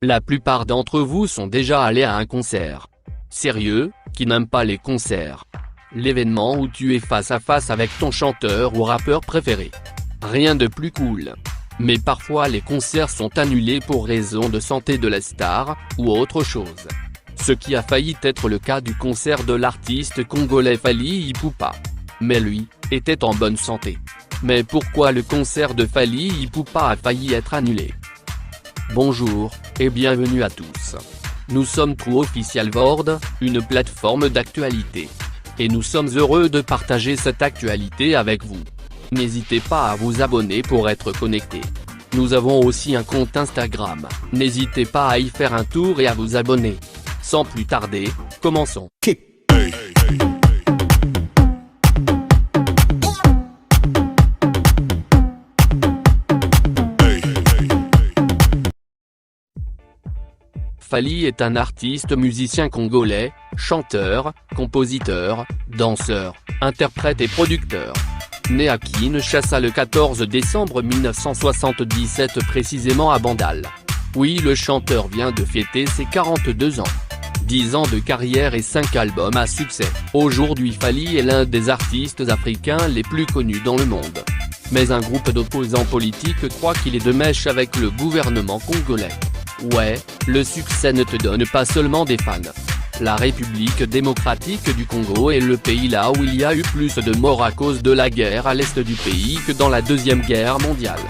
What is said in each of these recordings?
La plupart d'entre vous sont déjà allés à un concert. Sérieux, qui n'aime pas les concerts? L'événement où tu es face à face avec ton chanteur ou rappeur préféré. Rien de plus cool. Mais parfois les concerts sont annulés pour raison de santé de la star, ou autre chose. Ce qui a failli être le cas du concert de l'artiste congolais Fally Ipupa. Mais lui, était en bonne santé. Mais pourquoi le concert de Fally Ipupa a failli être annulé? Bonjour, et bienvenue à tous. Nous sommes True Official World, une plateforme d'actualité. Et nous sommes heureux de partager cette actualité avec vous. N'hésitez pas à vous abonner pour être connecté. Nous avons aussi un compte Instagram, n'hésitez pas à y faire un tour et à vous abonner. Sans plus tarder, commençons. Fally est un artiste musicien congolais, chanteur, compositeur, danseur, interprète et producteur. Né à Kinshasa le 14 décembre 1977 précisément à Bandal. Oui, le chanteur vient de fêter ses 42 ans. 10 ans de carrière et 5 albums à succès. Aujourd'hui Fally est l'un des artistes africains les plus connus dans le monde. Mais un groupe d'opposants politiques croit qu'il est de mèche avec le gouvernement congolais. Ouais, le succès ne te donne pas seulement des fans. La République démocratique du Congo est le pays là où il y a eu plus de morts à cause de la guerre à l'est du pays que dans la Deuxième Guerre mondiale.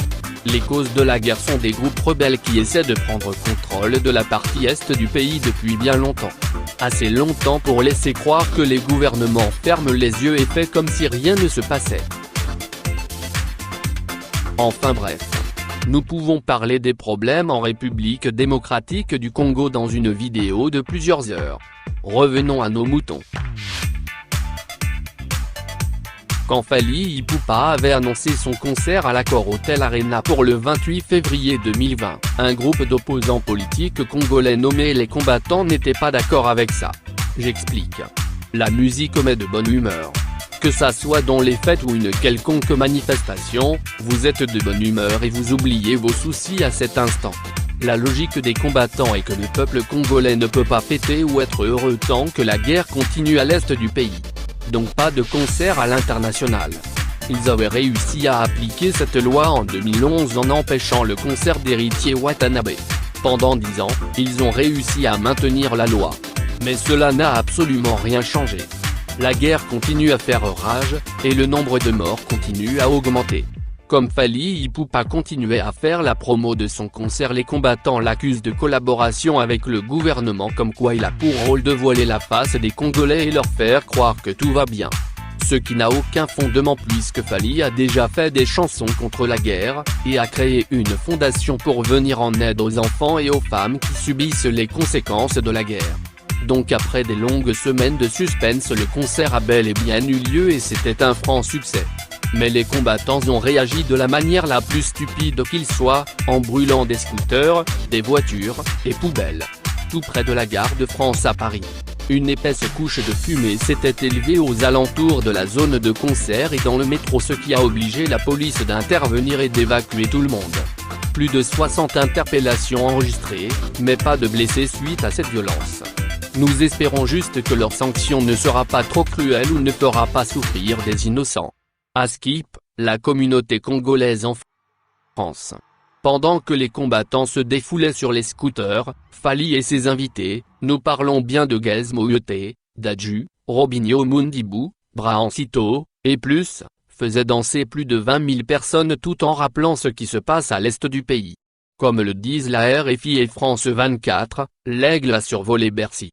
Les causes de la guerre sont des groupes rebelles qui essaient de prendre contrôle de la partie est du pays depuis bien longtemps. Assez longtemps pour laisser croire que les gouvernements ferment les yeux et fait comme si rien ne se passait. Enfin bref. Nous pouvons parler des problèmes en République démocratique du Congo dans une vidéo de plusieurs heures. Revenons à nos moutons. Quand Fally Ipupa avait annoncé son concert à l'Accor Hotel Arena pour le 28 février 2020, un groupe d'opposants politiques congolais nommé les combattants n'était pas d'accord avec ça. J'explique. La musique met de bonne humeur. Que ça soit dans les fêtes ou une quelconque manifestation, vous êtes de bonne humeur et vous oubliez vos soucis à cet instant. La logique des combattants est que le peuple congolais ne peut pas fêter ou être heureux tant que la guerre continue à l'est du pays. Donc pas de concert à l'international. Ils avaient réussi à appliquer cette loi en 2011 en empêchant le concert d'Héritier Watanabe. Pendant 10 ans, ils ont réussi à maintenir la loi. Mais cela n'a absolument rien changé. La guerre continue à faire rage, et le nombre de morts continue à augmenter. Comme Fally Ipupa continuait à faire la promo de son concert, les combattants l'accusent de collaboration avec le gouvernement, comme quoi il a pour rôle de voiler la face des Congolais et leur faire croire que tout va bien. Ce qui n'a aucun fondement puisque Fally a déjà fait des chansons contre la guerre, et a créé une fondation pour venir en aide aux enfants et aux femmes qui subissent les conséquences de la guerre. Donc après des longues semaines de suspense, le concert a bel et bien eu lieu et c'était un franc succès. Mais les combattants ont réagi de la manière la plus stupide qu'il soit, en brûlant des scooters, des voitures, et poubelles. Tout près de la gare de France à Paris. Une épaisse couche de fumée s'était élevée aux alentours de la zone de concert et dans le métro, ce qui a obligé la police d'intervenir et d'évacuer tout le monde. Plus de 60 interpellations enregistrées, mais pas de blessés suite à cette violence. Nous espérons juste que leur sanction ne sera pas trop cruelle ou ne fera pas souffrir des innocents. À Skip, la communauté congolaise en France. Pendant que les combattants se défoulaient sur les scooters, Fally et ses invités, nous parlons bien de Gez Moyoté, Dadju, Robinho Mundibou, Brahancito, et plus, faisaient danser plus de 20 000 personnes tout en rappelant ce qui se passe à l'est du pays. Comme le disent la RFI et France 24, l'aigle a survolé Bercy.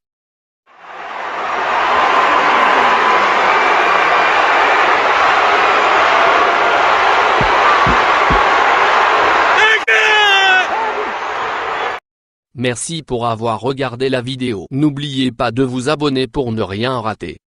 Merci pour avoir regardé la vidéo. N'oubliez pas de vous abonner pour ne rien rater.